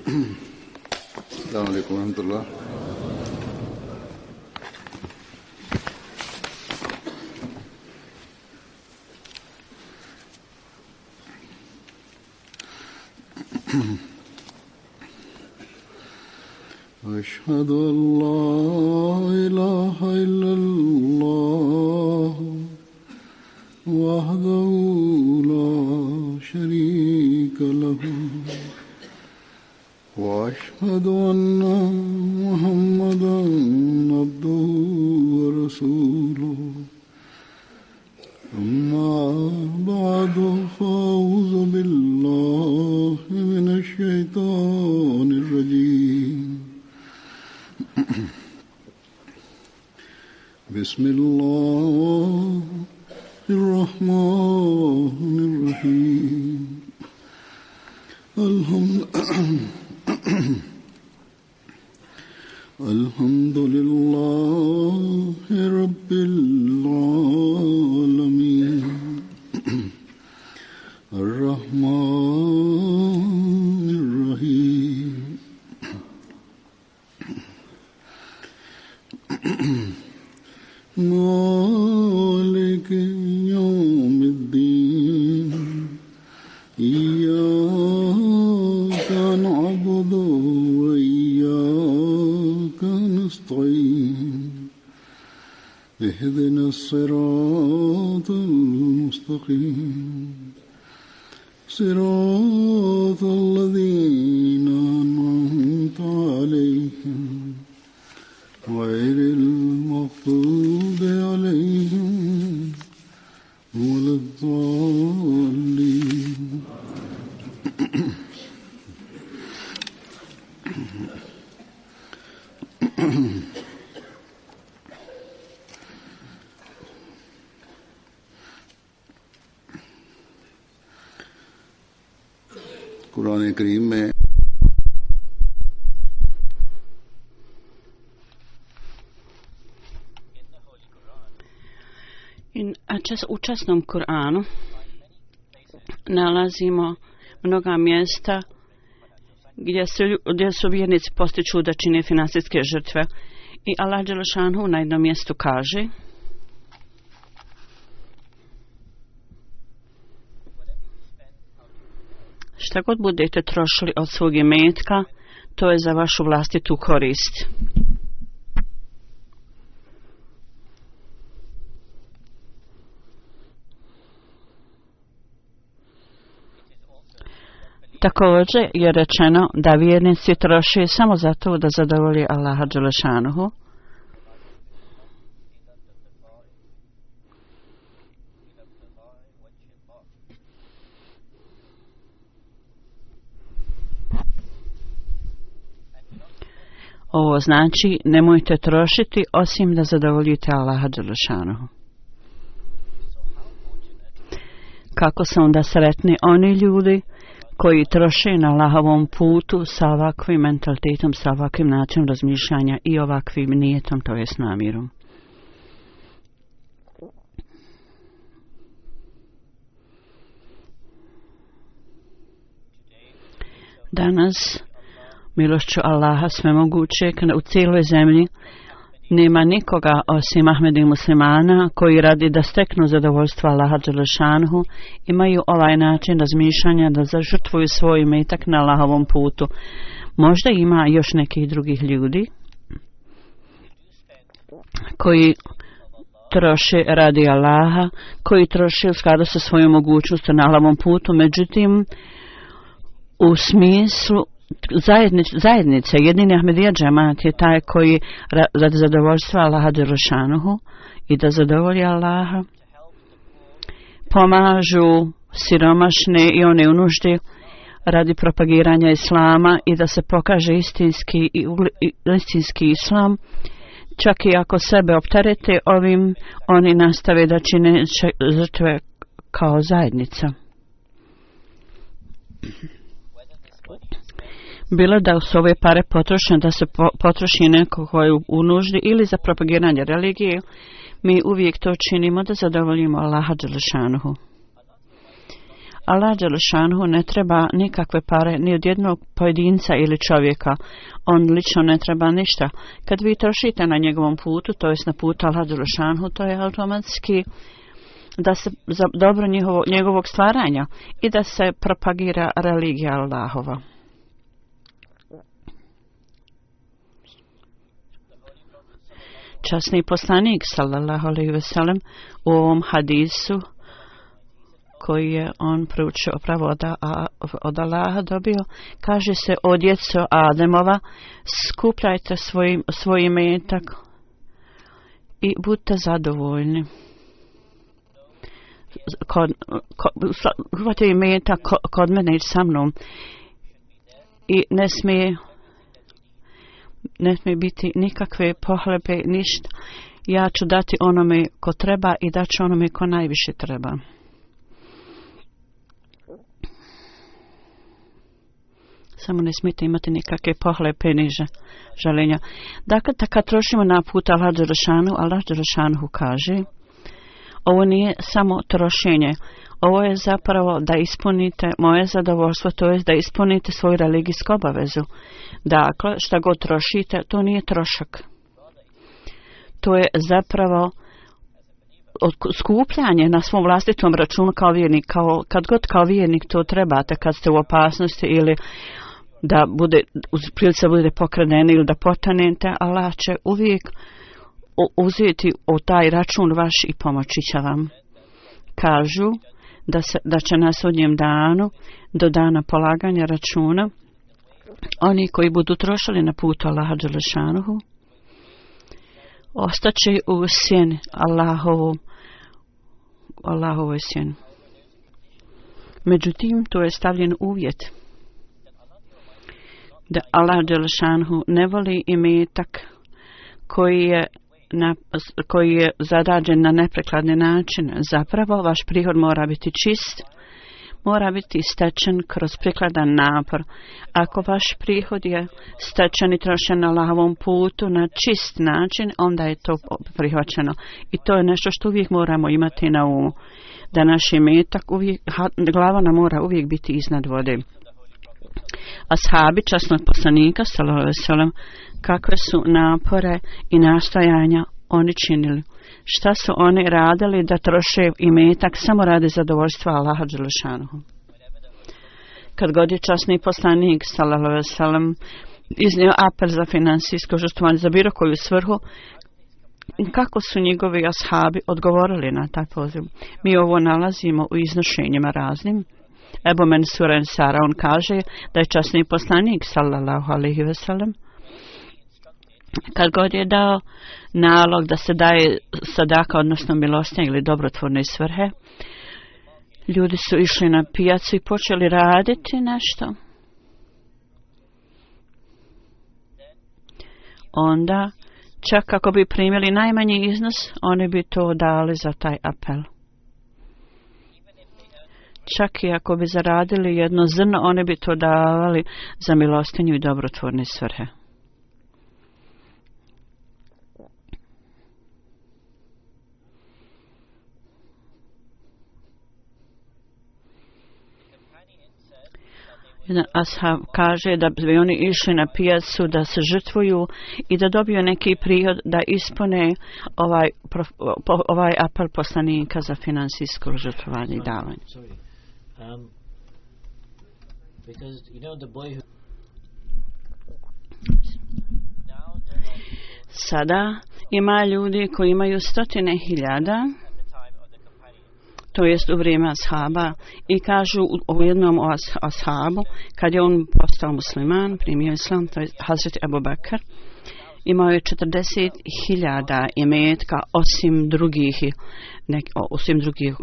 السلام عليكم ورحمة الله. أشهد أن لا إله إلا الله وحده لا شريك له وأشهد أن محمدا عبده ورسوله أما بعد فأعوذ بالله من الشيطان الرجيم بسم الله الرحمن الرحيم الحمد لله رب العالمين الرحمن الرحيم مالك يوم الدين إياك نعبد وإياك نستعين اهدنا الصراط المستقيم صراط الذين أنعمت عليهم غير المغضوب عليهم ولا الضالين. कुरान करीम में u časnom Kur'anu nalazimo mnoga mjesta gdje su vjernici postiču da čine finansijske žrtve. I Allah dželešanhu na jednom mjestu kaže: šta god budete trošili od svog imetka, to je za vašu vlastitu korist. Također je rečeno da vjernici troše samo zato da zadovolje Allaha dželešanuhu. Ovo znači nemojte trošiti osim da zadovoljite Allaha dželešanuhu. Kako su onda sretni oni ljudi koji troše na Allahovom putu sa ovakvim mentalitetom, sa ovakvim načinom razmišljanja i ovakvim nijetom, to jest namjerom. Danas, milošću Allaha svemogućeg, u cijeloj zemlji nema nikoga osim Ahmedi muslimana koji radi da steknu zadovoljstvo Allaha dželešanhu imaju ovaj način razmišljanja da zažrtvuju svoj imetak na Allahovom putu. Možda ima još nekih drugih ljudi koji troše radi Allaha, koji troše u skladu sa svojom mogućnosti na Allahovom putu, međutim u smislu zajednice, jedini Ahmedija džemat je taj koji radi zadovoljstva Allaha dželešanuhu i da zadovolji Allaha pomažu siromašne i one u nuždi radi propagiranja islama i da se pokaže istinski islam. Čak i ako sebe opterete ovim, oni nastave da čine žrtve kao zajednica. Bilo da su ove pare potrošene, da se potroši neko koji je u nuždi ili za propagiranje religije, mi uvijek to činimo da zadovoljimo Allaha dželešanuhu. Allah dželešanu ne treba nikakve pare ni od jednog pojedinca ili čovjeka. On lično ne treba ništa. Kad vi trošite na njegovom putu, to jest na putu Allah dželešanu, to je automatski da se za dobro njegovog stvaranja i da se propagira religija Allahova. Časni poslanik sallallahu alejhi ve sellem u ovom hadisu koji je on proučio pravo od Allaha dobio, kaže se: o djeco Ademova, skupljajte svoj imetak i budite zadovoljni. Skupljajte imetak kod mene i sa mnom i ne smije biti nikakve pohlepe, ništa. Ja ću dati onome ko treba i dat ću onome ko najviše treba. Samo ne smijete imati nikakve pohlepe ni želenja. Dakle, kad trošimo na put Allah dželešanu kaže: ovo nije samo trošenje, ovo je zapravo da ispunite moje zadovoljstvo, to je da ispunite svoju religijsku obavezu. Dakle, šta god trošite, to nije trošak. To je zapravo skupljanje na svom vlastitom računu kao vjernik. Kad god kao vjernik to trebate, kad ste u opasnosti ili da bude, u prilici bude pokradeni ili da potanete, Allah će uvijek uzeti u taj račun vaš i pomoći će vam. Kažu da će na sudnjem danu, do dana polaganja računa, oni koji budu trošili na putu Allaha dželešanuhu, ostaće u sjeni Allahovoj sjeni. Međutim, to je stavljen uvjet da Allah dželešanuhu ne voli imetak koji je zarađen na neprekladni način. Zapravo, vaš prihod mora biti čist, mora biti stečen kroz prikladan napor. Ako vaš prihod je stečen i trošen na Allahovom putu na čist način, onda je to prihvaćeno. I to je nešto što uvijek moramo imati na umu. Da naš imetak glava nam mora uvijek biti iznad vode. Ashabi časnog poslanika sallallahu alejhi ve sellem, kakve su napore i nastojanja oni činili. Šta su oni radili da troše imetak samo radi zadovoljstva Allaha dželešanuhu. Kad god je časni poslanik sallallahu alejhi ve sellem iznio apel za finansijsko žrtvovanje za bilo koju svrhu, kako su njegovi ashabi odgovorili na taj poziv? Mi ovo nalazimo u iznošenjima raznim. Ebu Mensur Ensara, on kaže da je časni poslanik sallallahu alejhi ve sellem kad god je dao nalog da se daje sadaka, odnosno milostinja ili dobrotvorne svrhe, ljudi su išli na pijacu i počeli raditi nešto. Onda, čak ako bi primili najmanji iznos, oni bi to dali za taj apel. Čak i ako bi zaradili jedno zrno, oni bi to davali za milostinju i dobrotvorne svrhe. Jedan ashab kaže da bi oni išli na pijacu da se žrtvuju i da dobiju neki prihod da ispune ovaj apel poslanika za finansijsko žrtvovanje i davanje. Sada ima ljudi koji imaju 100.000, to jest u vrijeme ashaba, i kažu u jednom ashabu, kad je on postao musliman, primio islam, to je Hazret Abu Bakr, imao je 40.000 imetka osim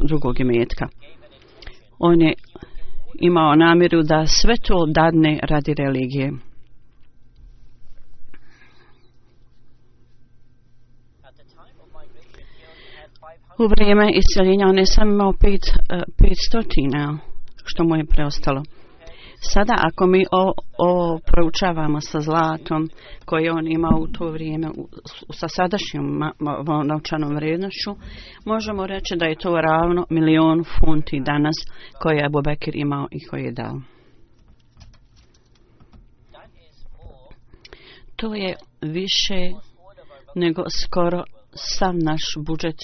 drugog imetka. On je imao namjeru da sve to dadne radi religije. U vrijeme iseljenja on je sam imao 500, što mu je preostalo. Sada ako mi ovo proučavamo sa zlatom koje on imao u to vrijeme sa sadašnjom novčanom vrijednošću, možemo reći da je to ravno 1.000.000 funti danas koje je Abu Bekir imao i koje je dao. To je više nego skoro sav naš budžet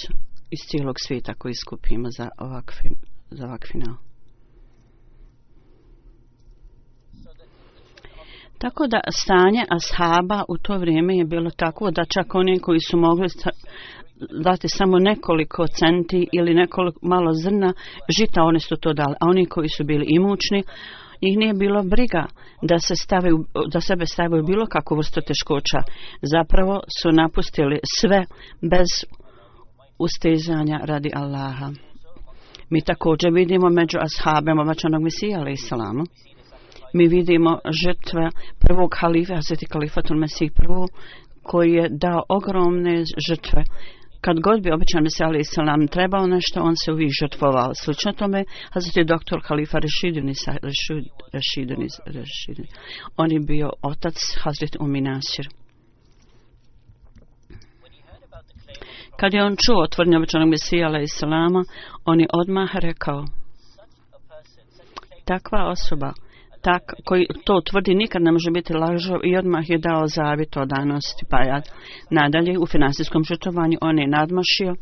iz cijelog svijeta koji skupimo za ovak final. Tako da stanje ashaba u to vrijeme je bilo tako da čak oni koji su mogli dati samo nekoliko centi ili nekoliko malo zrna žita, oni su to dali. A oni koji su bili imućni, njih nije bilo briga da sebe stavaju bilo kakvu vrstu teškoća. Zapravo su napustili sve bez ustezanja radi Allaha. Mi također vidimo među ashabima obećanog Mesija alejselama. Mi vidimo žrtve prvog halife, Hazreti Kalifatul Mesih prvo, koji je dao ogromne žrtve. Kad god bi obećan Mesija alejselam trebao nešto, on se uvijek žrtvovao. Slično tome, Hazreti doktor Halifa Rešidun. On je bio otac Hazreti Umi Nasir. Kad je on čuo tvrdnju obećanog Mesija alejselama, on je odmah rekao: takva osoba koji to tvrdi nikad ne može biti lažov, i odmah je dao zavjet o danosti. Pa nadalje u financijskom žrtvovanju on je nadmašio.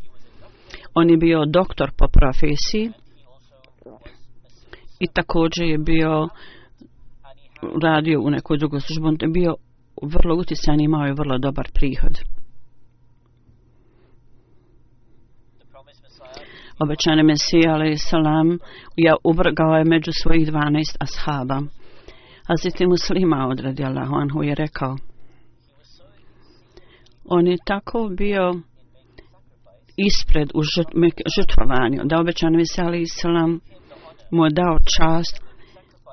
On je bio doktor po profesiji i također je bio radio u nekoj drugoj službi. On je bio vrlo utjecajan i imao je vrlo dobar prihod. Obećani Mesija alejselam uvrgao je među svojih 12 ashaba. Hazreti Muslima radijallahu anhu je rekao: on je tako bio ispred u žrtvovanju da obećani Mesija alejselam mu je dao čast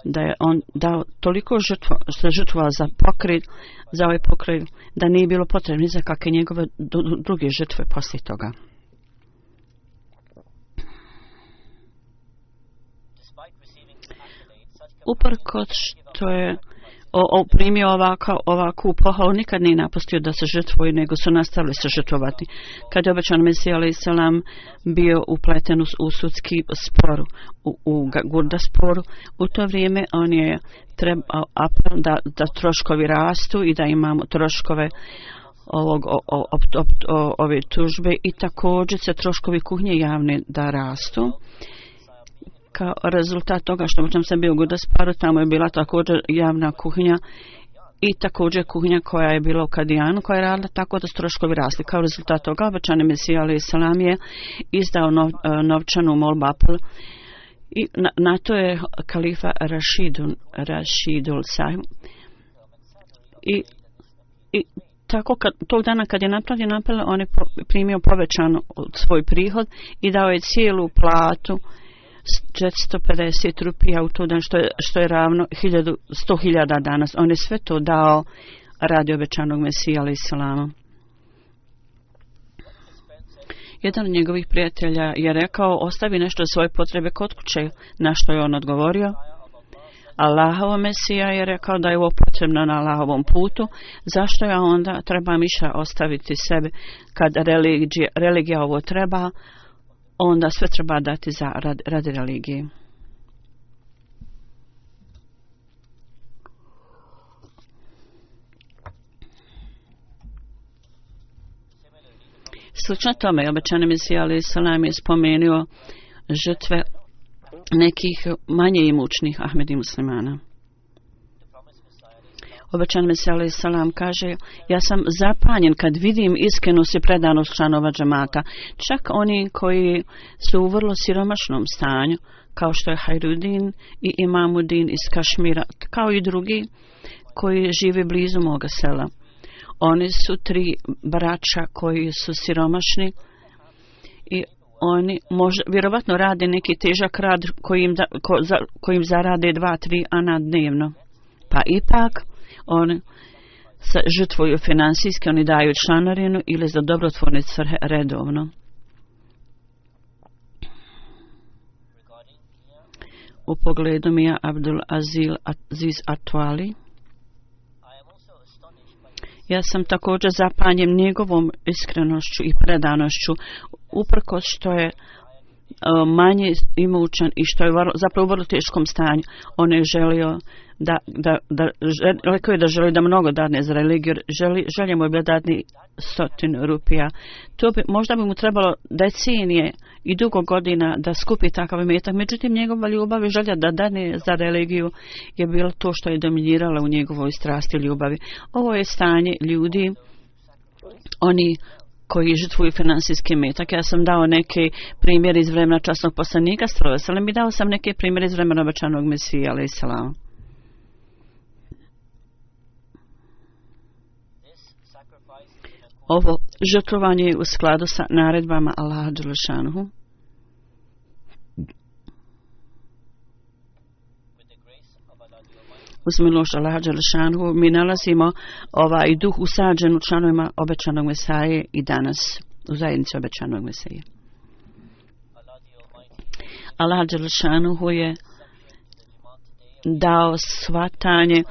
da je on dao toliko žrtvovao za pokret, za ovaj pokret, da nije bilo potrebno za kakve njegove druge žrtve poslije toga. Uprkos što je primio ovakvu pohvalu, nikad nije napustio da se žrtvuje, nego su nastavili se žrtvovati. Kad je obećan Mesija alejselam bio upleten u sudski spor, u Gurda sporu, u to vrijeme on je trebao da troškovi rastu i da imamo troškove ove tužbe i također se troškovi kuhnje javne da rastu. Kao rezultat toga što sam bio u Gudasparu, tamo je bila također javna kuhinja i također kuhinja koja je bila u Kadijanu, koja je radila tako da su troškovi rasli. Kao rezultat toga obećani Mesija alejselam je izdao novčanu molbu i na to je kalifa Rašidul Sahim i tako tog dana kad je napravio on je primio povećan svoj prihod i dao je cijelu platu 450 rupija u to dan, što je ravno 100.000 danas. On je sve to dao radi obećanog Mesija alejselama. Jedan od njegovih prijatelja je rekao: ostavi nešto svoje potrebe kod kuće, na što je on odgovorio: Allahov Mesija je rekao da je ovo potrebno na Allahovom putu, zašto ja onda trebam išta ostaviti sebi kad religija ovo treba, onda sve treba dati radi religije. Slično tome, obećani Mesija alejselam je spomenuo žrtve nekih manje imućnih Ahmedi muslimana. Obećani Mesija alejselam kaže: ja sam zapanjen kad vidim iskrenost i predanost članova džemata, čak oni koji su u vrlo siromašnom stanju, kao što je Hajrudin i Imamudin iz Kašmira, kao i drugi koji žive blizu moga sela. Oni su 3 braća koji su siromašni i oni vjerovatno rade neki težak rad kojim zarade 2-3 ana dnevno. Pa ipak oni se žrtvuju finansijski, oni daju članarinu ili za dobrotvorne svrhe redovno. u pogledu Mija Abdul Aziz Atwali. Ja sam također zapanjen njegovom iskrenošću i predanošću, uprkos što je manje imućan i što je zapravo u vrlo teškom stanju. On je želio rekao je da želi da mnogo dadne za religiju, želje mu je dadni 100 rupija. Možda bi mu trebalo decenije i dugo godina da skupi takav imetak, međutim njegova ljubav i želja da dadne za religiju je bilo to što je dominiralo u njegovoj strasti ljubavi. Ovo je stanje ljudi, oni koji žrtvuju finansijski imetak. Ja sam dao neke primjere iz vremena časnog poslanika, ali mi dao sam neke primjere iz vremena obećanog Mesija, alejhi selam. Ovo žrtvovanje je u skladu sa naredbama Allaha dželešanuhu. Uz milost Allaha dželešanuhu mi nalazimo ovaj duh usađen u članovima obećanog Mesaje i danas u zajednici obećanog Mesaje. Allah dželešanuhu je dao shvatanje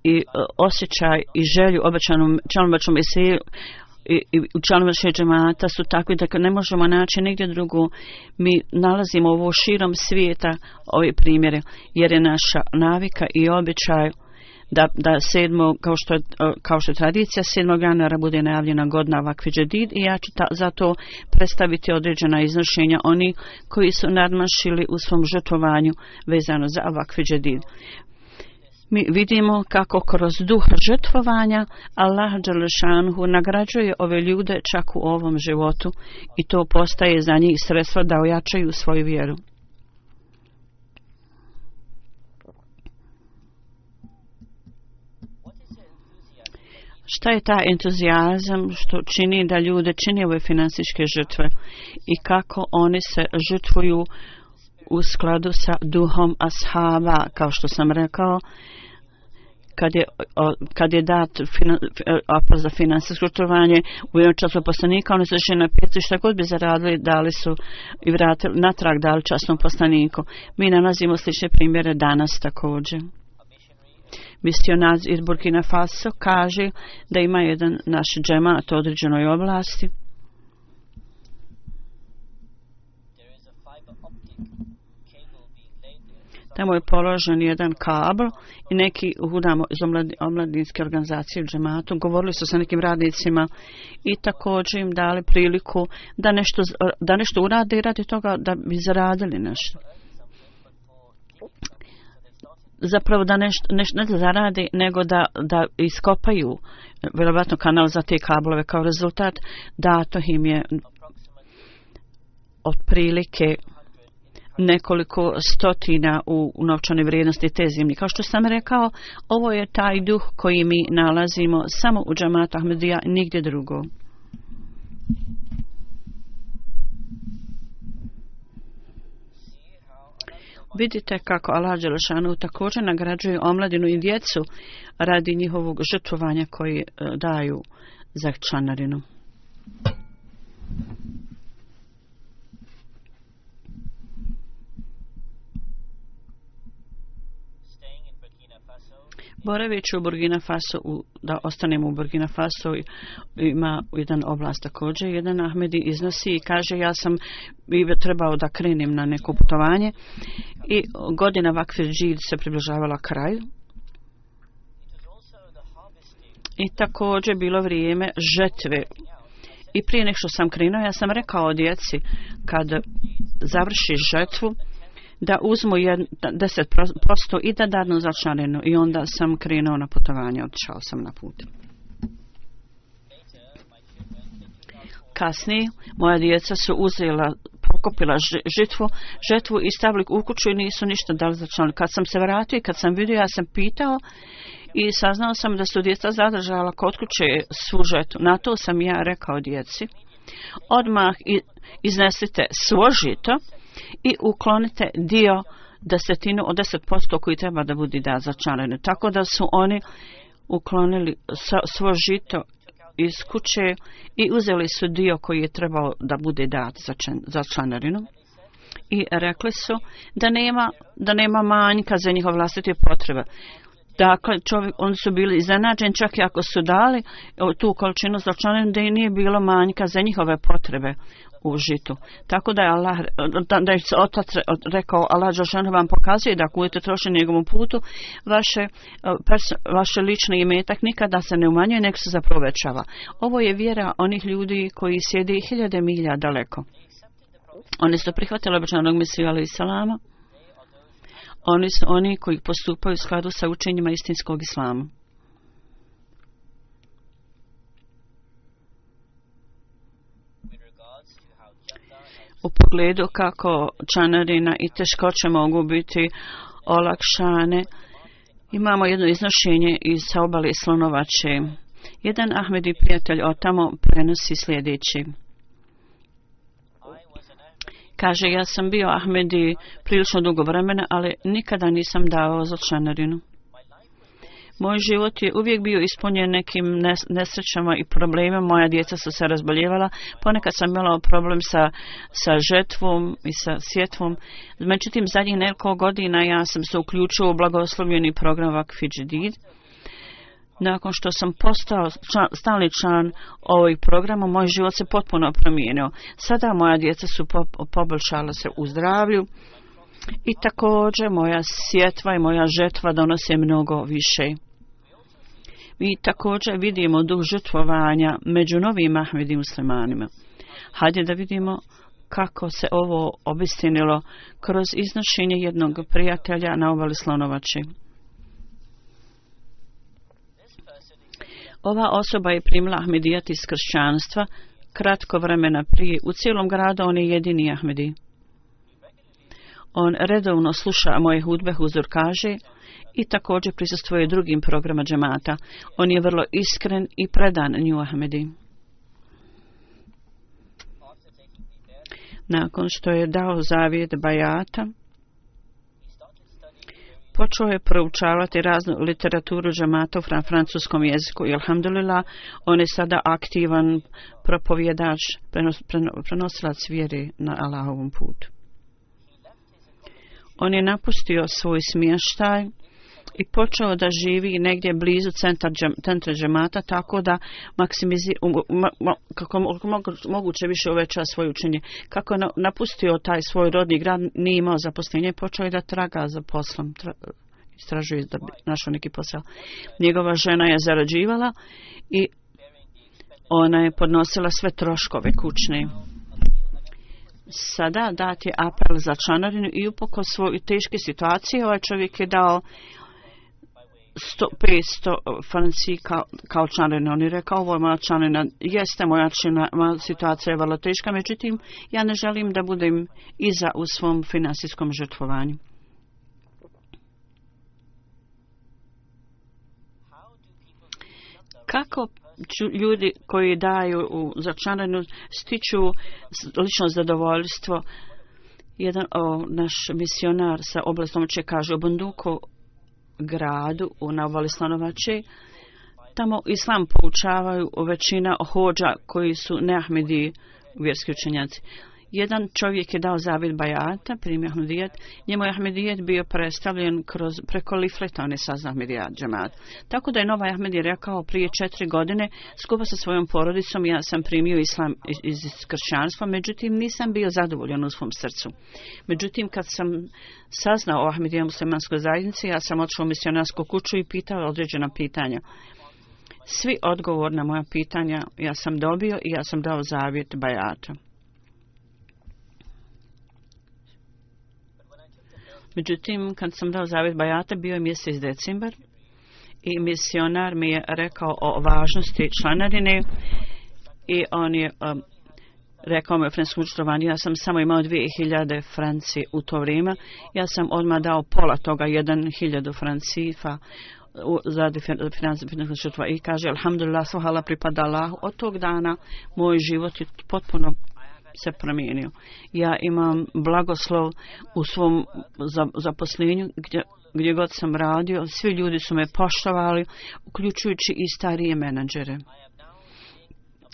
i osjećaj i želju obećanom članovima Mesaje i članovi džemata su takvi da ne možemo naći nigdje drugo. Mi nalazimo ovo širom svijeta ove primjere, jer je naša navika i običaj da kao što je tradicija 7. januara bude najavljena godina Vakfi Džedid i ja ću zato predstaviti određena iznošenja oni koji su nadmašili u svom žrtvovanju vezano za Vakfi Džedid. Mi vidimo kako kroz duh žrtvovanja Allah dželešanuhu nagrađuje ove ljude čak u ovom životu i to postaje za njih sredstvo da ojačaju svoju vjeru. Šta je taj entuzijazam što čini da ljude čini ove finansijske žrtve i kako oni se žrtvuju u skladu sa duhom ashaba, kao što sam rekao, kad je dat apel za finansijsko žrtvovanje u jednom času poslanika, oni su išli na pijacu i šta god bi zaradili, dali su i vratili natrag, dali časnom poslaniku. Mi nalazimo slične primjere danas također. Misionar iz Burkina Faso kaže da ima jedan naš džemat u određenoj oblasti. Tamo je položen jedan kabel i neki iz omladinske organizacije u džematu govorili su sa nekim radnicima i također im dali priliku da nešto urade i radi toga da bi zaradili nešto. Zapravo da ne da zaradi, nego da iskopaju vjerovatno kanal za te kablove. Kao rezultat dato im je otprilike nekoliko stotina u novčanoj vrijednosti te zemlje. Kao što sam rekao, ovo je taj duh koji mi nalazimo samo u džematu Ahmedija, nigdje drugo. Vidite kako Allah dželešanu također nagrađuje omladinu i djecu radi njihovog žrtvovanja koji daju za članarinu. Boraveći u Burkina Faso, da ostanemo u Burkina Faso, ima jedan oblast također. Jedan Ahmedi iznosi i kaže ja sam trebao da krenem na neko putovanje i godina Vakfi Džedid se približavala kraju. I također bilo vrijeme žetve. I prije nego što sam krenuo, ja sam rekao djeci kad završi žetvu da uzmu 10% i da dadnu za članarinu. I onda sam krenuo na putovanje, otišao sam na put. Kasnije, moja djeca su pokupila žetvu i stavili u kuću i nisu ništa dali za članarinu. Kad sam se vratio i kad sam vidio, ja sam pitao i saznao sam da su djeca zadržala kod kuće svu žetvu. Na to sam ja rekao djeci, odmah iznesite svo žito i uklonite desetinu od 10% koji treba da bude dat za članarinu. Tako da su oni uklonili svo žito iz kuće i uzeli su dio koji je trebao da bude dat za članarinu. I rekli su da nema manjka za njihove vlastite potrebe. Dakle, oni su bili iznenađeni čak i ako su dali tu količinu za članarinu da i nije bilo manjka za njihove potrebe u žitu. Tako da je Allah, da je otac rekao, Allah dželešanu vam pokazuje da ako budete trošiti na njegovom putu, vaše lični imetak nikada se ne umanjuje, nego se zapovećava. Ovo je vjera onih ljudi koji sjede 1000 milja daleko. Oni su prihvatili obećanog Mesiju alejhi selama. Oni su oni koji postupaju u skladu sa učenjima istinskog islama. U pogledu kako članarina i teškoće mogu biti olakšane, imamo jedno iznošenje iz obale Slonovače. Jedan Ahmedi prijatelj od tamo prenosi sljedeći. Kaže, ja sam bio Ahmedi prilično dugo vremena, ali nikada nisam davao za članarinu. Moj život je uvijek bio ispunjen nekim nesrećama i problemima. Moja djeca su se razboljevala. Ponekad sam imala problem sa žetvom i sa sjetvom. Međutim, zadnjih nekoliko godina ja sam se uključio u blagoslovljeni program Vakf Džedid. Nakon što sam postao stalni član ovih programa, moj život se potpuno promijenio. Sada moja djeca su poboljšala se u zdravlju i također moja sjetva i moja žetva donose mnogo više. Mi također vidimo duh žrtvovanja među novim Ahmedi muslimanima. Hajde da vidimo kako se ovo obistinilo kroz iznošenje jednog prijatelja na obali Slonovače. Ova osoba je primila Ahmedijat iz kršćanstva kratko vremena prije. U cijelom gradu on je jedini Ahmedi. On redovno sluša moje hudbe, huzur kaže, i također prisustvuje drugim programa džemata. On je vrlo iskren i predan nju Ahmedi. Nakon što je dao zavjet bajata, počeo je proučavati raznu literaturu džemata u francuskom jeziku i alhamdulillah, on je sada aktivan propovjedač, prenosilac vjere na Allahovom putu. On je napustio svoj smještaj i počeo da živi negdje blizu centra džemata, tako da kako moguće više uveća svoje učenje. Kako je napustio taj svoj rodni grad, nije imao zaposlenje, počeo je da traga za poslom, istražuje da bi našao neki posao. Njegova žena je zarađivala i ona je podnosila sve troškove kućne. Sada dat je apel za članarinu i upoko svoje teške situacije ovaj čovjek je dao 500 franci kao članarina. On je rekao, ovo je moja članarina, jeste moja situacija je vrlo teška, međutim ja ne želim da budem iza u svom finansijskom žrtvovanju. Kako ljudi koji daju za članarinu stiču lično zadovoljstvo? Jedan naš misionar sa oblastom kaže u Bunduku gradu na obali Slonovače, tamo islam poučavaju većina hođa koji su neahmedi vjerski učenjaci. Jedan čovjek je dao zavjet bajata, primio Ahmedijet, njemu je Ahmedijet bio predstavljen preko lifleta, on je saznao Ahmedijat džemat. Tako da je Nova Ahmedi rekao prije 4 godine, skupa sa svojom porodicom, ja sam primio islam iz kršćanstva, međutim nisam bio zadovoljan u svom srcu. Međutim, kad sam saznao o Ahmedija muslimanskoj zajednici, ja sam otišao u misionarsku kuću i pitao određena pitanja. Svi odgovor na moja pitanja ja sam dobio i ja sam dao zavjet bajata. Međutim, kad sam dao zavjet bajata, bio je mjesec decembar i misionar mi je rekao o važnosti članarine i on je rekao mi o franskom učitovanju. Ja sam samo imao 2000 franci u to vrijeme. Ja sam odmah dao pola toga, 1000 francifa za finansijsko učitva i kaže, alhamdulillah, hvala pripada Allahu. Od tog dana moj život je potpuno se promijenio. Ja imam blagoslov u svom zaposlenju gdje god sam radio. Svi ljudi su me poštovali, uključujući i starije menadžere.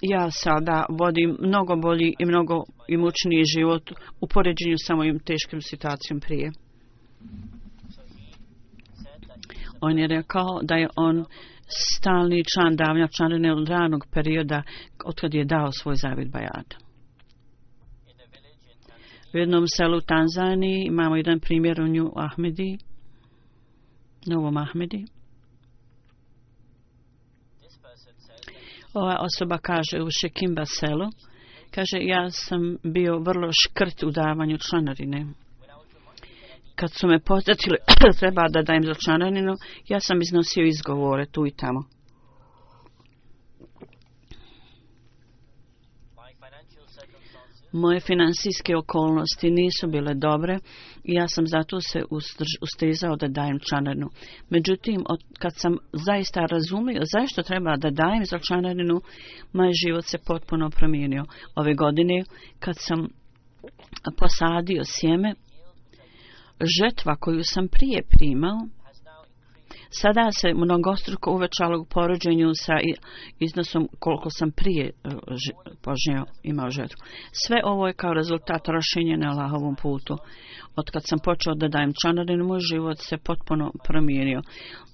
ja sada vodim mnogo bolji i mnogo imućniji život u poređenju sa mojim teškim situacijom prije. On je rekao da je on stalni član davanja članarine od ranog perioda otkad je dao svoj zavjet bajata. U jednom selu u Tanzaniji imamo jedan primjer u New Ahmedi, Novom Ahmedi. Ova osoba kaže u Šekimba selu, kaže ja sam bio vrlo škrt u davanju članarine. Kad su me podsjetili treba da dajem za članarinu, ja sam iznosio izgovore tu i tamo. Moje financijske okolnosti nisu bile dobre i ja sam zato se ustezao da dajem članarinu. Međutim, kad sam zaista razumio zašto treba da dajem za članarinu, moj život se potpuno promijenio. Ove godine, kad sam posadio sjeme, žetva koju sam prije primao, sada se mnogostruko uvećalo u poređenju sa iznosom koliko sam prije imao žetvu. Sve ovo je kao rezultat rošenja na Allahovom putu. Od kad sam počeo da dajem članarinu, moj život se potpuno promijenio.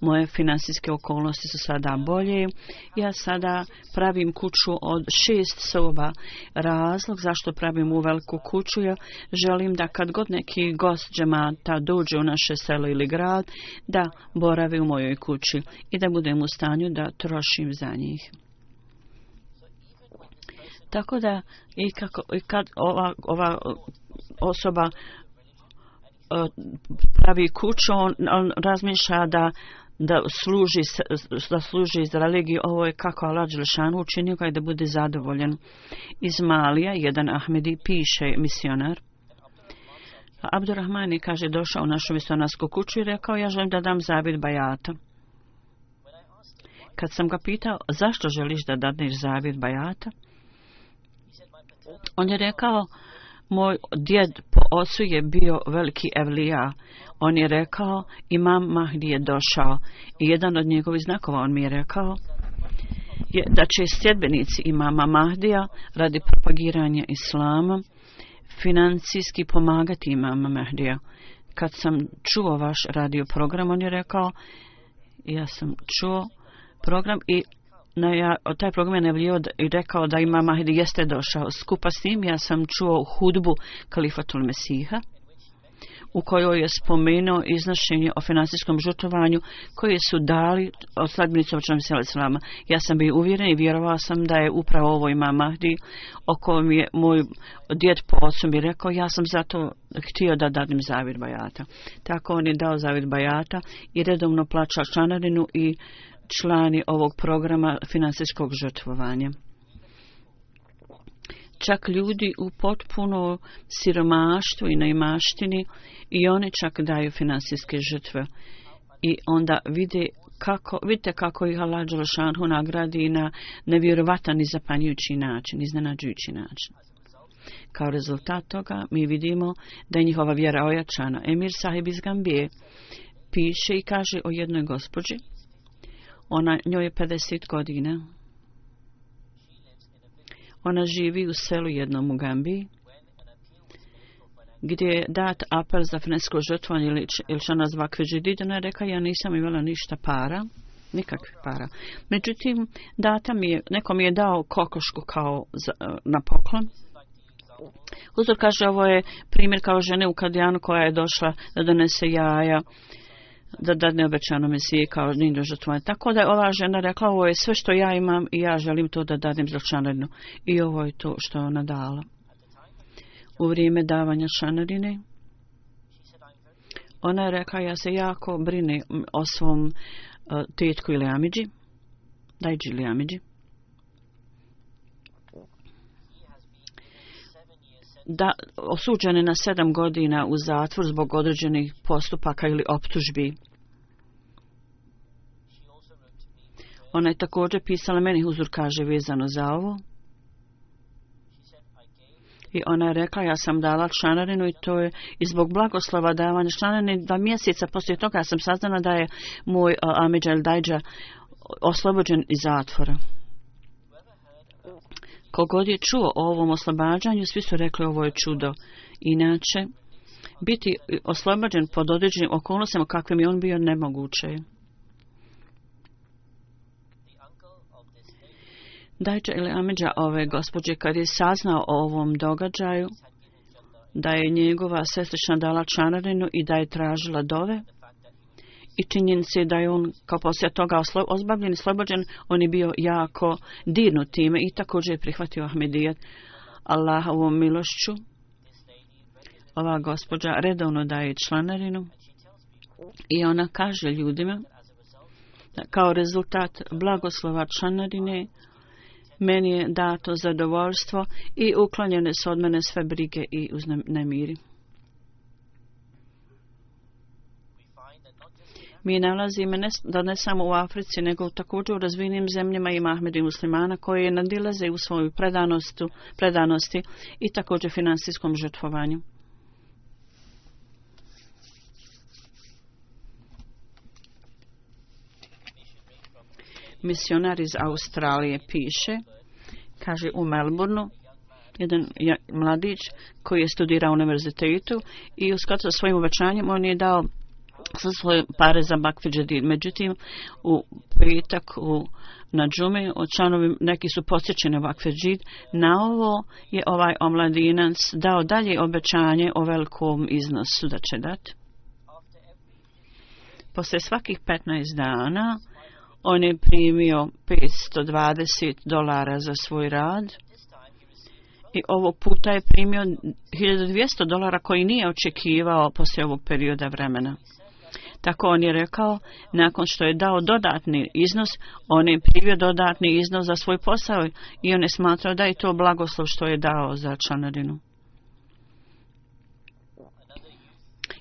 Moje financijske okolnosti su sada bolje. Ja sada pravim kuću od 6 soba. Razlog zašto pravim u veliku kuću je želim da kad god neki gost džemata dođe u naše selo ili grad, da boravi u mojoj kući i da budem u stanju da trošim za njih. Tako da i kad ova osoba pravi kuću, on razmišlja da služi za religiju. Ovo je kako Allah dželešanu učinio ga i da bude zadovoljen. Iz Malija, jedan Ahmedi piše, misionar. Abdurrahman kaže došao u našu misionarsku kuću i rekao ja želim da dam zavjet bajata. Kad sam ga pitao zašto želiš da dadneš zavjet bajata, on je rekao moj djed po ocu je bio veliki evlija. On je rekao imam Mahdi je došao i jedan od njegovih znakova on mi je rekao da će sljedbenici imama Mahdija radi propagiranja islama financijski pomagati imama Mahdija. Kad sam čuo vaš radio program, on je rekao ja sam čuo program i taj program je najavljivao i rekao da imam Mahdi jeste došao. Skupa s tim ja sam čuo hudbu Kalifatul Mesiha u kojoj je spomenuo iznošenje o financijskom žrtvovanju koje su dali od sledbenicova Islama. Ja sam bio uvjeren i vjerovao sam da je upravo ovo imam Mahdi o kojem je moj djed po ocu mi rekao ja sam zato htio da dadim zavjet bajata. Tako on je dao zavjet bajata i redovno plaća članarinu i člani ovog programa financijskog žrtvovanja. Čak ljudi u potpuno siromaštvu i neimaštini i oni čak daju financijske žrtve. I onda vidite kako ih Allah dželešanu nagradi na nevjerovatan i zapanjujući način, iznenađujući način. Kao rezultat toga mi vidimo da je njihova vjera ojačana. Emir Sahib iz Gambije piše i kaže o jednoj gospođi. Njoj je 50 godina. Ona živi u selu jednom u Gambiji, gdje je dat apel za financijsko žrtvovanje ili što nazva kveđedid. Ona je rekla ja nisam imala ništa para, nikakvih para. Međutim, neko mi je dao kokošku kao na poklon. Huzur kaže ovo je primjer kao žene u Kadijanu koja je došla da donese jaja, da dadne obećano Mesije kao nindo žrtvovanje. Tako da je ova žena rekla ovo je sve što ja imam i ja želim to da dadem za članarinu. I ovo je to što je ona dala. U vrijeme davanja članarine ona je rekla ja se jako brine o svom tetku ili amidži, dajđi ili amidži. Da osuđen je na 7 godina u zatvor zbog određenih postupaka ili optužbi. Ona je također pisala meni, Huzur kaže vezano za ovo. I ona je rekla ja sam dala članarinu i to je i zbog blagoslova davanja članarine 2 mjeseca poslije toga ja sam saznala da je moj amidža ili dajđa oslobođen iz zatvora. Kogod je čuo o ovom oslobađanju, svi su rekli ovo je čudo. Inače, biti oslobođen pod određenim okolnostima kakvim je on bio nemoguće. Dajđa ili Amidža ove gospođe, kad je saznao o ovom događaju, da je njegova sestrična dala članarinu i da je tražila dove, i činjenice da je on kao poslije toga ozbavljen i slobođen, on je bio jako dirnut time i također je prihvatio Ahmedijat. Allahovom milošću ova gospođa redovno daje članarinu i ona kaže ljudima da kao rezultat blagoslova članarine meni je dato zadovoljstvo i uklonjene su od mene sve brige i nemiri. Mi nalazimo da ne samo u Africi, nego također u razvijenim zemljama ima Ahmedi muslimana koji je nadilaze u svoju predanosti i također financijskom žrtvovanju. Misionar iz Australije piše, kaže u Melbourneu, jedan mladić koji je studirao u univerzitetu i u skladu sa svojim obećanjem on je dao sa svoje pare za Bakfi Džedid. Međutim, u petak na džume od članovi neki su posjećeni u Bakfi Džedid. Na ovo je ovaj omladinac dao dalje obećanje o velikom iznosu da će dati. Poslije svakih 15 dana on je primio $520 za svoj rad i ovog puta je primio $1200 koji nije očekivao poslije ovog perioda vremena. Tako on je rekao, nakon što je dao dodatni iznos, on je primio dodatni iznos za svoj posao i on je smatrao da je to blagoslov što je dao za članarinu.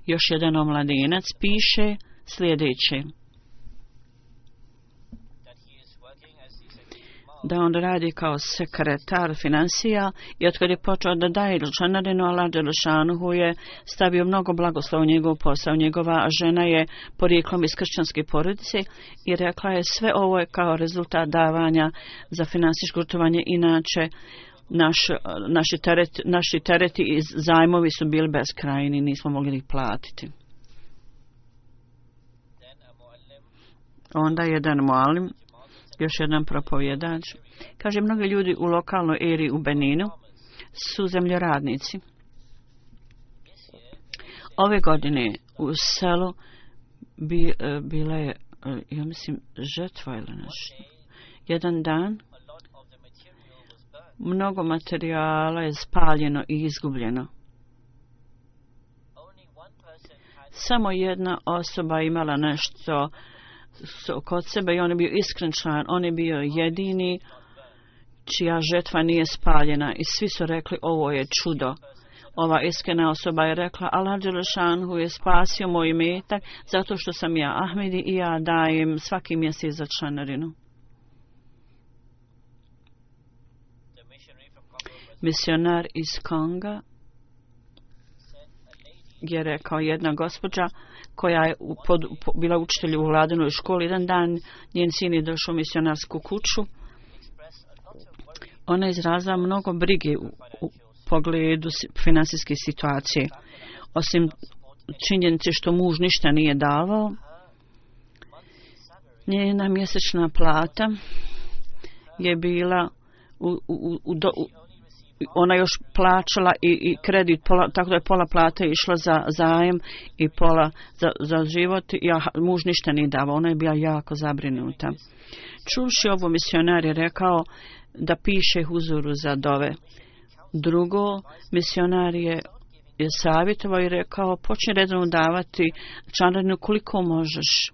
Još jedan omladinac piše sljedeće. Da on radi kao sekretar financija i otkad je počeo da daje članarinu, Allah Đelešanuhu je stavio mnogo blagoslova u njegov posao. Njegova žena je porijeklom iz kršćanske porodice i rekla je sve ovo je kao rezultat davanja za financijsko žrtvovanje. Inače, naši tereti i zajmovi su bili beskrajni, nismo mogli ih platiti. Onda jedan mualim, još jedan propovjedač, kaže, mnogi ljudi u lokalnoj eri u Beninu su zemljoradnici. Ove godine u selu bila je, ja mislim, žrtva ili nešto. Jedan dan mnogo materijala je spaljeno i izgubljeno. Samo jedna osoba imala nešto kod sebe i on je bio iskren član, on je bio jedini čija žetva nije spaljena i svi su rekli ovo je čudo. Ova iskrena osoba je rekla Allah Đelešanhu je spasio moj imetak zato što sam ja Ahmedi i ja dajem svaki mjesec za članarinu. Misionar iz Konga je rekao jedna gospođa koja je bila učitelj u vladinoj školi. Jedan dan njen sin je došao u misionarsku kuću. Ona je izrazila mnogo brige u pogledu financijske situacije. Osim činjenice što muž ništa nije davao, njena mjesečna plata je bila ona još plaćala i kredit, tako da je pola plate išla za zajem i pola za život, muž ništa nije davao. Ona je bila jako zabrinuta. Čuvši ovo, misionar je rekao da piše huzuru za dove. Drugo, misionar je savjetovao i rekao počni redovno davati članarinu koliko možeš.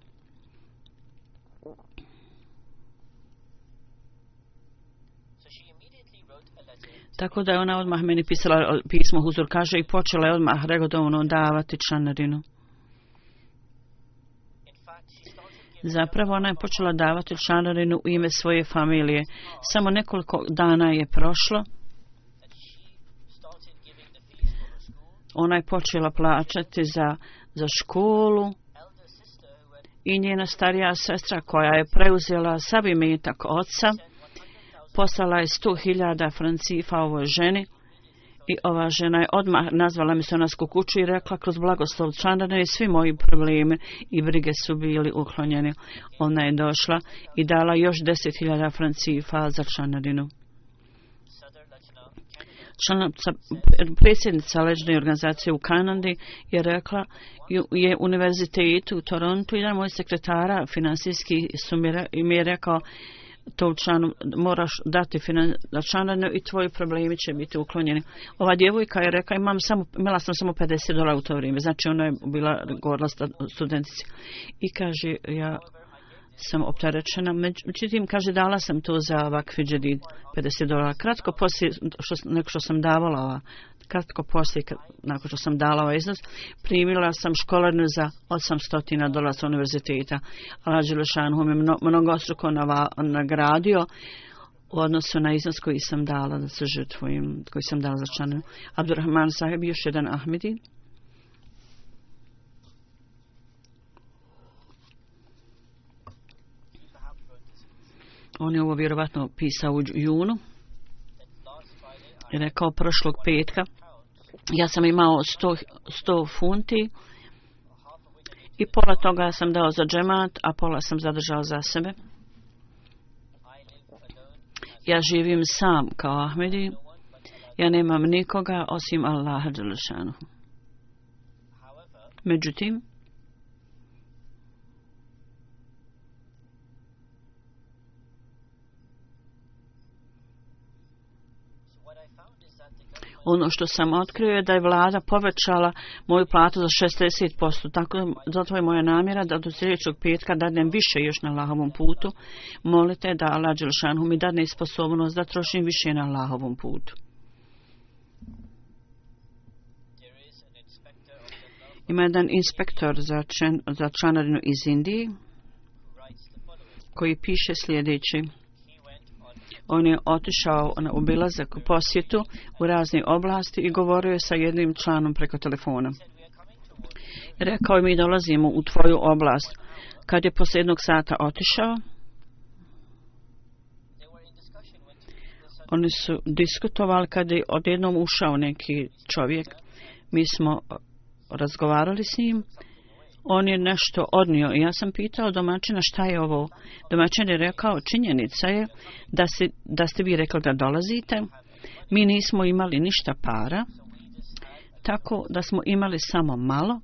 Tako da je ona odmah meni pisala pismo huzur, kaže, i počela je odmah redovno davati članarinu. Zapravo ona je počela davati članarinu u ime svoje familije. Samo nekoliko dana je prošlo. Ona je počela plaćati za školu i njena starija sestra koja je preuzela sav imetak oca, Poslala je 100.000 francifa ovoj ženi i ova žena je odmah nazvala misionarsku kuću i rekla kroz blagoslov članarine i svi moji problemi i brige su bili uklonjeni. Ona je došla i dala još 10.000 francifa za članarinu. Predsjednica leđne organizacije u Kanadi je rekla, je univerzitetu u Torontu, jedan moj sekretara finansijski mi je rekao, to članu moraš dati članarinu i tvoji problemi će biti uklonjeni. Ova djevojka je rekla, imala sam samo $50 u to vrijeme, znači ona je bila govorila studentici. I kaže, ja sam opterećena, međutim, kaže, dala sam to za Vakf Džedid $50. Kratko poslije, što sam davala nakon što sam dala ovaj iznos, primila sam školarinu za $800 univerziteta. Allah Đelešanu me mnogostruko nagradio u odnosu na iznos koji sam dala da se žrtvujem, koji sam dala za članinu. Abdurrahman Saheb, još jedan Ahmedi. On je ovo vjerovatno pisao u junu i rekao prošlog petka, ja sam imao 100 funti i pola toga sam dao za džemat, a pola sam zadržao za sebe. Ja živim sam kao Ahmedi, ja nemam nikoga osim Allaha Đelešanu. Međutim, ono što sam otkrio je da je vlada povećala moju platu za 60%. Tako, zato je moja namjera da do sljedećeg petka dadnem više još na Allahovom putu. Molite da Allah Đelešanu mi dadne sposobnost da trošim više na Allahovom putu. Ima jedan inspektor za članarinu iz Indije koji piše sljedeće. On je otišao na obilazak u posjetu u razne oblasti i govorio je sa jednim članom preko telefona. Rekao je, mi dolazimo u tvoju oblast. Kad je poslije 1 sata otišao, oni su diskutovali kad je odjednom ušao neki čovjek. Mi smo razgovarali s njim. On je nešto odnio i ja sam pitao domaćina šta je ovo. Domaćin je rekao, činjenica je da ste vi rekli da dolazite. Mi nismo imali ništa para, tako da smo imali samo malo.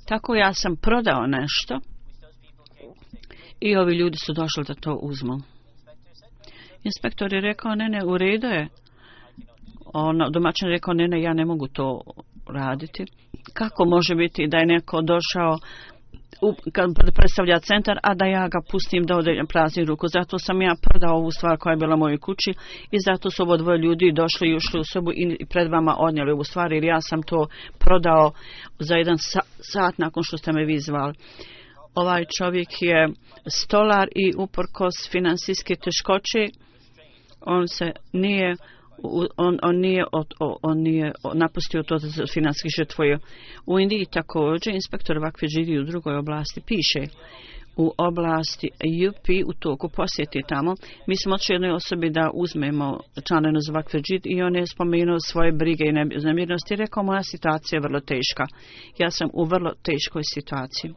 Tako ja sam prodao nešto i ovi ljudi su došli da to uzmu. Inspektor je rekao, ne, u redu je. Domaćin je rekao, ne, ja ne mogu to raditi. Kako može biti da je neko došao kad predstavlja centar, a da ja ga pustim da ode prazni ruku? Zato sam ja prodao ovu stvar koja je bila u mojoj kući i zato su ovo dvoje ljudi došli i ušli u sobu i pred vama odnijeli ovu stvar, jer ja sam to prodao za 1 sat nakon što ste me vi zvali. Ovaj čovjek je stolar i uprkos finansijske teškoće on se nije on nije napustio to za financijski žrtvuje. U Indiji također inspektor Vakf Džedid u drugoj oblasti piše, u oblasti UP u toku posjeti tamo. Mi smo otišli jednoj osobi da uzmemo članarinu za Vakf Džedid i on je spomenuo svoje brige i nemirnosti i rekao, moja situacija je vrlo teška. Ja sam u vrlo teškoj situaciji.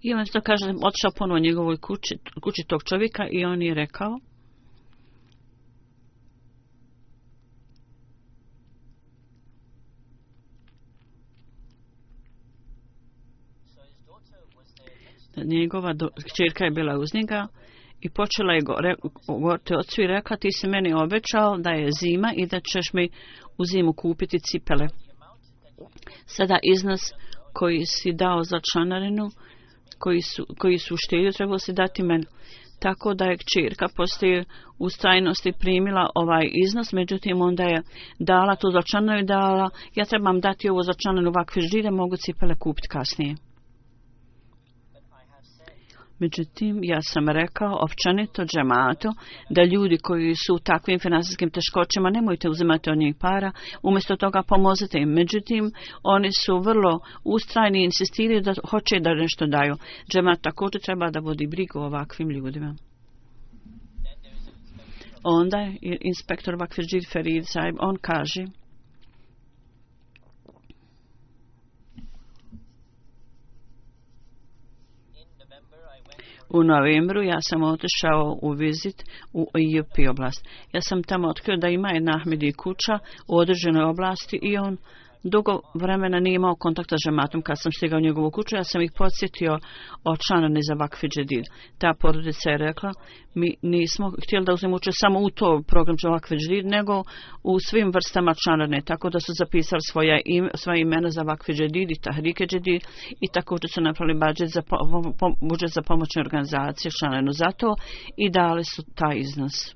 I on to kaže, otišao ponovo njegovoj kući tog čovjeka i on je rekao, njegova kćerka je bila uz njega i počela je govoriti ocu i rekla, ti si meni obećao da je zima i da ćeš mi u zimu kupiti cipele. Sada iznos koji si dao za članarinu, koji su uštedio, trebalo si dati meni. Tako da je kćerka poslije ustrajnosti primila ovaj iznos, međutim onda je dala to za članarinu i dala, ja trebam dati ovo za članarinu Vakf Džedida, mogu cipele kupiti kasnije. Međutim, ja sam rekao općenito džematu da ljudi koji su u takvim financijskim teškoćama nemojte uzimati od njih para, umjesto toga pomozite im. Međutim, oni su vrlo ustrajni i insistiraju da hoće da nešto daju. Džemat također treba da vodi brigu o ovakvim ljudima. Onda inspektor Vakfe Džid Ferid Saib, on kaže: u novembru ja sam otišao u vizit u IUP oblast. Ja sam tamo otkrio da ima jedna Ahmedi kuća u određenoj oblasti i on dugo vremena nije imao kontakta s džematom. Kad sam stigao u njegovu kuću, ja sam ih podsjetio o članarni za Vakfe Džedid. Ta porodica je rekla: mi nismo htjeli da uzmemo učešće samo u to program za Vakfe Džedid, nego u svim vrstama članarne. Tako da su zapisali svoja imena za Vakfe Džedid i Tahrike Džedid i također su napravili budžet za pomoćne organizacije članarnu za to i dali su taj iznos.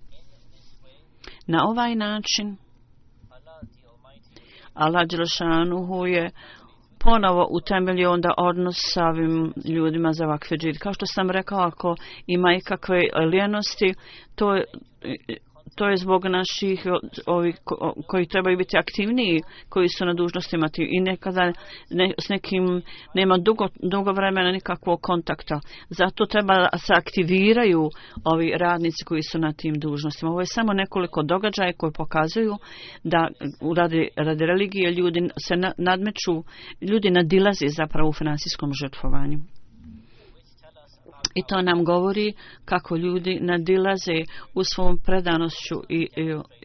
Na ovaj način Allah Đelešanuhu je ponovo utemeljio onda odnos sa ovim ljudima za Vakfe Džedid. Kao što sam rekao, ako ima ikakve lijenosti, to je zbog naših ovih koji trebaju biti aktivniji, koji su na dužnostima i nekada s nekim nema dugo vremena nikakvog kontakta. Zato treba se aktiviraju ovi radnici koji su na tim dužnostima. Ovo je samo nekoliko događaja koji pokazuju da radi religije ljudi se nadmeću, ljudi nadilaze zapravo u finansijskom žrtvovanju. I to nam govori kako ljudi nadilaze u svom predanošću i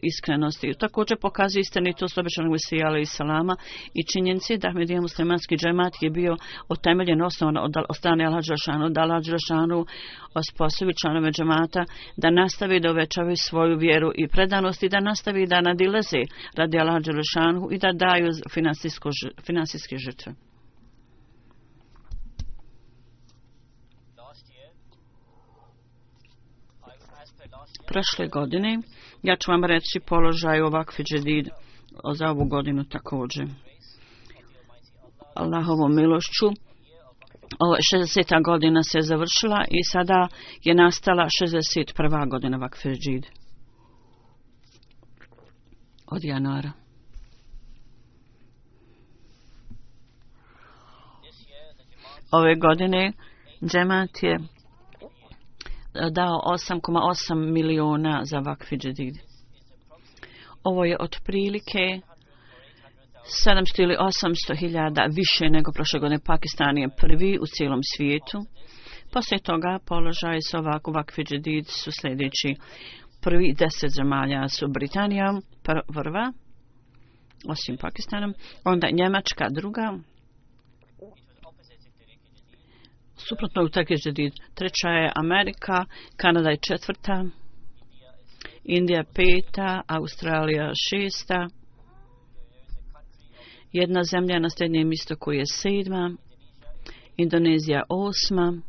iskrenosti. Također pokazuje istinitost obećanog Mesija alejhi salama i činjenici da Ahmedija muslimanski džemat je bio utemeljen, osnovan od strane Allah Đelešanu, da Allah Đelešanu osposobi članove džemata da nastavi da uvećavaju svoju vjeru i predanost i da nastavi da nadilaze radi Allah Đelešanu i da daju finansijske žrtve. Prošle godine, ja ću vam reći položaj o Vakfe Džedid za ovu godinu također. Allahovom milošću, 60. godina se završila i sada je nastala 61. godina Vakfe Džedid. Od januara. Ove godine džemat je dao 8,8 miliona za Vakfe Džedid. Ovo je otprilike 700 ili 800 hiljada više nego prošle godine. Pakistan je prvi u cijelom svijetu. Poslije toga položaj s ovako Vakfe Džedid su sljedeći. Prvi 10 zemalja su Britanija prva, osim Pakistanom, onda Njemačka druga, suprotno u Tahrike Džedid. Treća je Amerika, Kanada je četvrta, Indija peta, Australija šesta, jedna zemlja na srednjem istoku je sedma, Indonezija osma,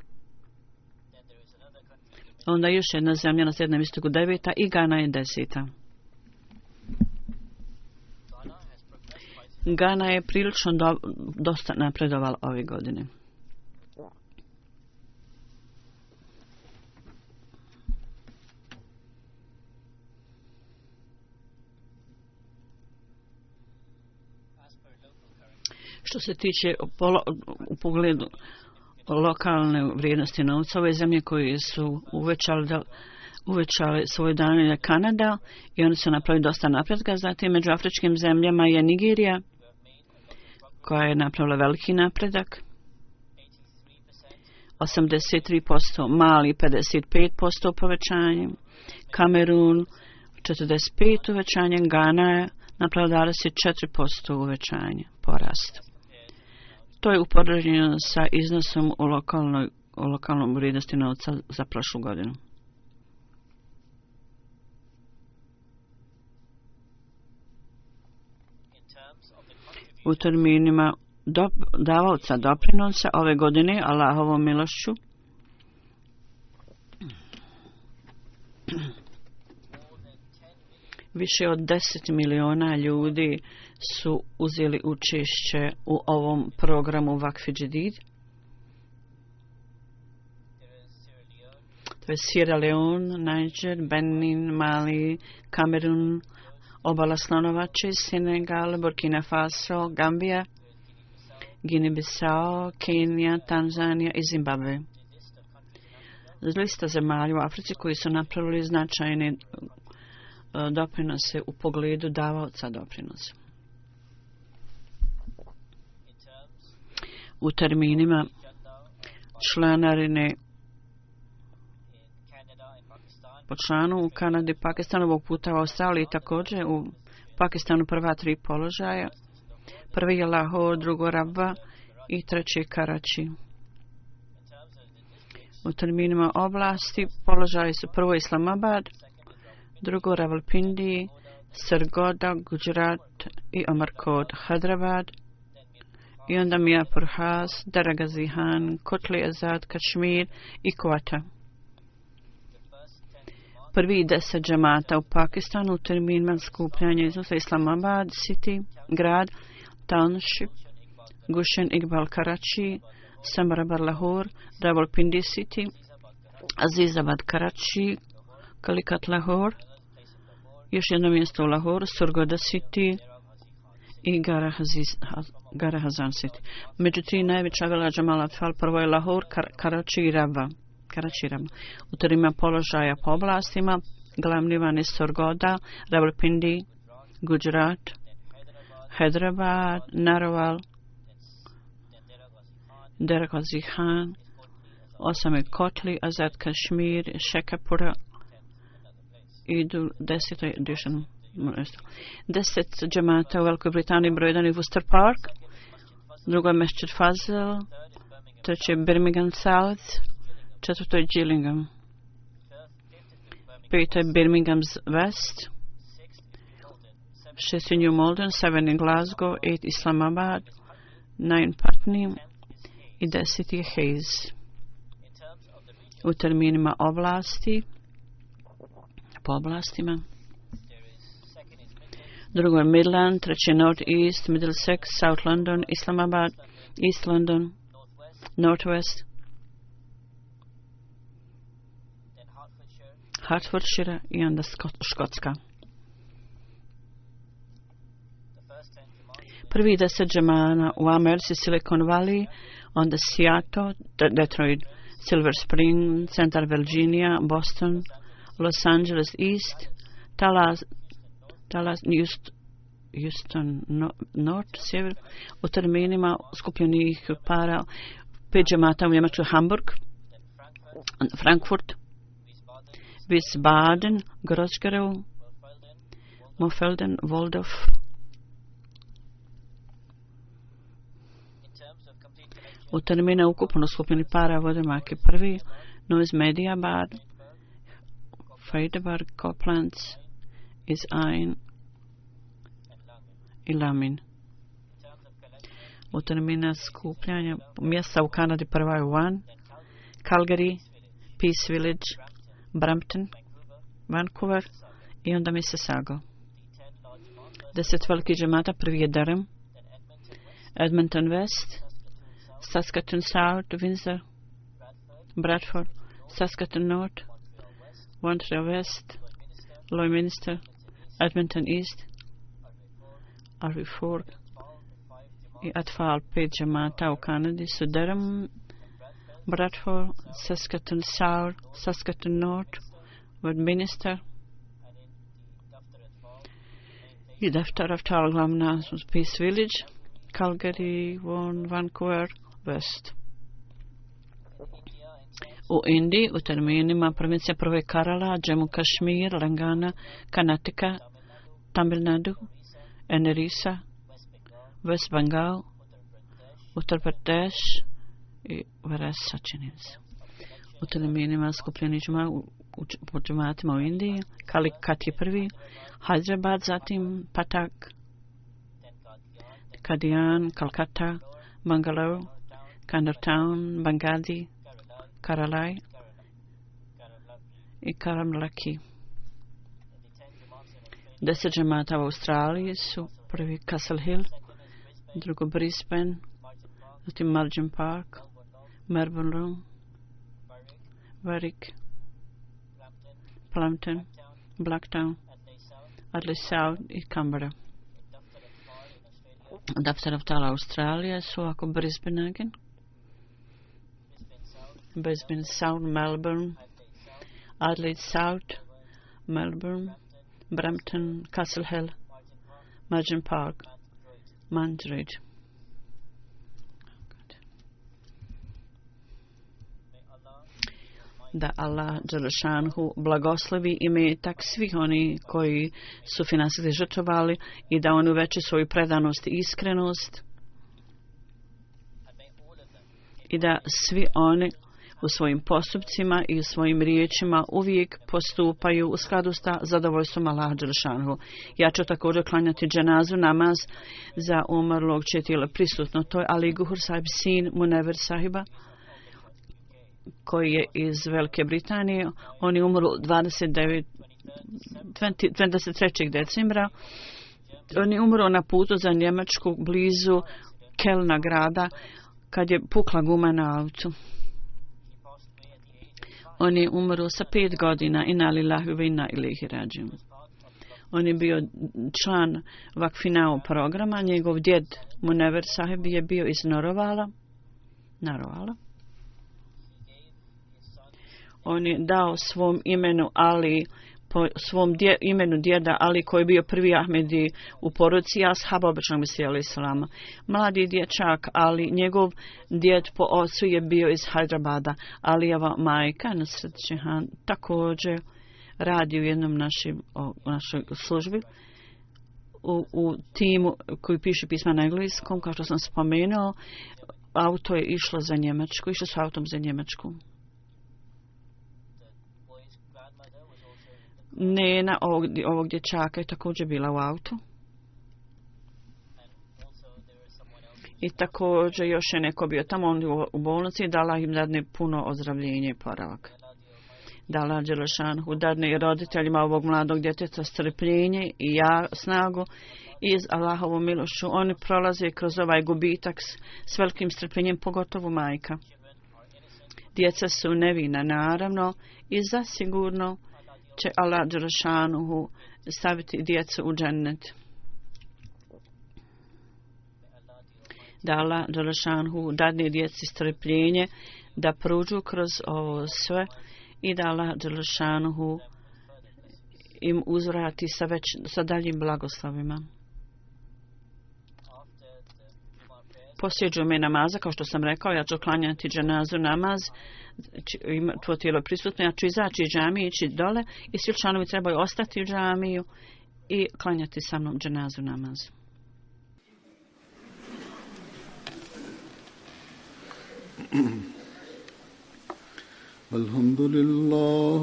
onda još jedna zemlja na srednjem istoku deveta i Gana je deseta. Gana je prilično dosta napredovala ove godine. Što se tiče u pogledu lokalne vrijednosti novca, ove zemlje koje su uvećale svoje dane je Kanada i oni su napravili dosta napretka. Zatim među afričkim zemljama je Nigerija koja je napravila veliki napredak. 83%, Mali 55% povećanje, Kamerun 45% uvećanje, Gana je napravila 24% uvećanje, porast. To je upoređeno sa iznosom u lokalnom vrijednosti novca za prošlu godinu. U terminima davaoca doprinosa ove godine Allahovom milošću više od 10 miliona ljudi su uzeli učešće u ovom programu Vakfe Džedid. To je Sierra Leone, Niger, Benin, Mali, Kamerun, Obala Slonovače, Senegal, Burkina Faso, Gambija, Guinea-Bissau, Kenija, Tanzanija i Zimbabwe. Lista zemalja u Africi koji su napravili značajne doprinose u pogledu davaoca doprinosa. U terminima članarine po članu u Kanadi, Pakistanu, ovog puta u Australiji, također u Pakistanu prva 3 položaja. Prvi je Lahore, drugo Rabwa i treći je Karachi. U terminima oblasti položaji su prvo Islamabad, drugo Rawalpindi, Sargodha, Gujarat i Amarkot, Hyderabad, i onda Mirpur Khas, Dera Ghazi Khan, Kotli Azad, Kashmir i Quetta. Prvi 10 džamata u Pakistanu u terminima skupljanja iznose Islamabad City, grad, Township, Gushen Iqbal Karachi, Samarabar Lahore, Rawalpindi City, Azizabad Karachi, Calicut Lahore, još jedno mjesto u Lahore, Surgoda City i Garahazan City. Među 3 najveća vela džamala Atfal prvo je Lahore, Karachi i Rabwa. U terima položaja po oblastima glavni van je Surgoda, Rawalpindi, Gujarat, Hyderabad, Narwal, Dera Ghazi Khan, 8 je Kotli, Azad Kashmir, Shekhapura i 10 je Dushan. 10 džamata u Velikoj Britaniji, broj 1 je Worcester Park, drugo je Masjid Fazil, treće je Birmingham South, četvrto je Gillingham, peto je Birmingham West, 6 je New Malden, 7 je Glasgow, 8 Islamabad, 9 Putney i 10 je Hayes. U terminima oblasti, po oblastima, drugo je Midland, treće je North East, Middlesex, South London, Islamabad, East London, North West, Hertfordshire i onda Škotska. Prvi 10 džamana u Americi, Silicon Valley, onda Seattle, Detroit, Silver Spring, Central Virginia, Boston, Los Angeles East, Dallas, Houston North, sjever. U terminima skupljenih para 5 džamata u Njemačkoj, Hamburg, Frankfurt, Wiesbaden, Großgerau, Mofelden, Waldorf. U termina ukupno skupljeni para vodemake prvi, Neuss Mediabad, Freiburg, Koblenz, Is-Ain i Lamin. U termina skupljanja mjesta u Kanadi prva je One, Calgary, Peace Village, Brampton, Vancouver i onda Mississauga. 10 velikih džamata, prvi je Durham, Edmonton West, Saskatoon South, Windsor, Bradford, Saskatoon North, Montreal West, Lloydminster, Edmonton East, Arvey Fork i Atfal. 5 džamata u Kanadi su Durham, Bradford, Saskatoon South, Saskatoon North, Westminster i Daftar Atfal, glavna Peace Village, Calgary, Vancouver West. U Indiji u terminima provincija prve Kerala, Jammu Kashmir, Langana, Karnataka, Tamil Nadu, Orissa, West Bengal, Uttar Pradesh i Varasa, čini se. U terminima skupljeni po džematima u Indiji, Calicut je prvi, Hyderabad, zatim Patak, Kadian, Calcutta, Bangalore, Kandartown, Bangadi, Karalai i Karamlaki. 10 džemata u Australiji su prvi Castle Hill, drugo Brisbane, zatim Margin Park, Melbourne, Warwick, Plumpton, Blacktown, Adelaide South i Canberra. Daftar Atfal Australija su ako Brisbane again, Brisbane South, Melbourne, Adelaide South, Melbourne, Brampton, Castle Hill, Margin Park, Madrid. Da Allah Đelešanhu blagoslovi imetak svih oni koji su finansijski žrtvovali i da on uveće svoju predanost i iskrenost i da svi oni u svojim postupcima i u svojim riječima uvijek postupaju u skladu sa zadovoljstvom Allaha Đelešanhu. Ja ću također klanjati dženazu namaz za umrlog čije tijelo prisutno. To je Ali Guhur sahib, sin Munever sahiba, koji je iz Velike Britanije. On je umro 23. decembra. On je umro na putu za Njemačku blizu Kelna grada kad je pukla guma na autu. On je umro sa 5 godina. Inna lillahi wa inna ilaihi rađiun. On je bio član Vakfinao programa. Njegov djed Munever sahib je bio iz Narovala. On je dao svom imenu Ali, po svom imenu djeda Ali, koji je bio prvi Ahmedi u porodici ashaba običnog Mesija alejhi selama. Mladi dječak Ali, njegov djed po ocu je bio iz Hyderabada. Alijeva majka Nusrat Jahan također radi u jednom našoj službi u timu koji piše pisma na engleskom. Kao što sam spomenuo, auto je išlo za Njemačku, išlo s autom za Njemačku. Nena ovog dječaka je također bila u autu. I također još je neko bio tamo, on u bolnici, dala im dadne puno ozdravljenje i poravak. Dala Đelešanhu dadne i roditeljima ovog mladog djeteta strpljenje i snagu i z Allahovom milošću. Oni prolaze kroz ovaj gubitak s velikim strpljenjem, pogotovo majka. Djeca su nevina, naravno, i zasigurno će Allah Đelešanuhu staviti djecu u džennet. Da Allah Đelešanuhu dadne djeci strpljenje da prođu kroz ovo sve i da Allah Đelešanuhu im uzvrati sa daljim blagoslovima. Poslije džume namaza, kao što sam rekao, ja ću klanjati dženazu namaz, tvoje tijelo je prisutno, ja ću izaći iz džamije, ići dole i svi članovi trebaju ostati u džamiju i klanjati sa mnom dženazu namaz. Alhamdulillah,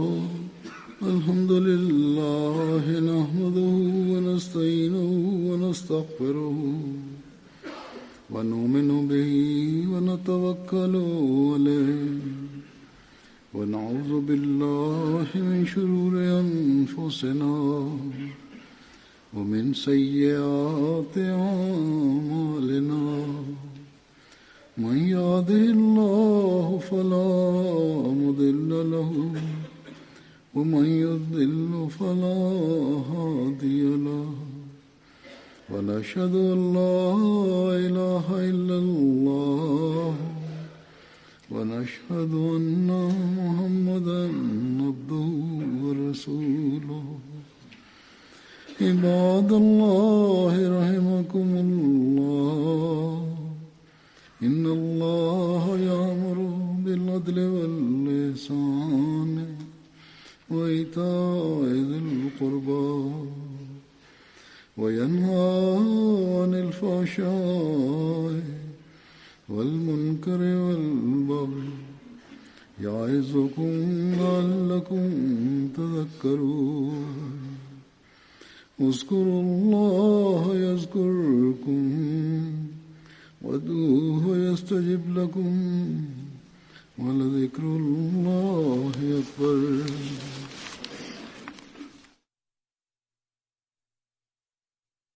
nahmaduhu wa nasta'inuhu wa nastaghfiruhu. ونؤمن به ونتوكل عليه ونعوذ بالله من شرور أنفسنا ومن سيئات أعمالنا من يهده الله فلا مضل له ومن يضلل فلا هادي له ونشهد أن لا إله إلا الله ونشهد أن محمدا عبده ورسوله عباد الله رحمكم الله إن الله يأمر بالعدل والإحسان وإيتاء ذي القربى وينهى عن الفحشاء والمنكر والبغي يعظكم لعلكم تذكرون اذكروا الله يذكركم وادعوه يستجب لكم ولذكر الله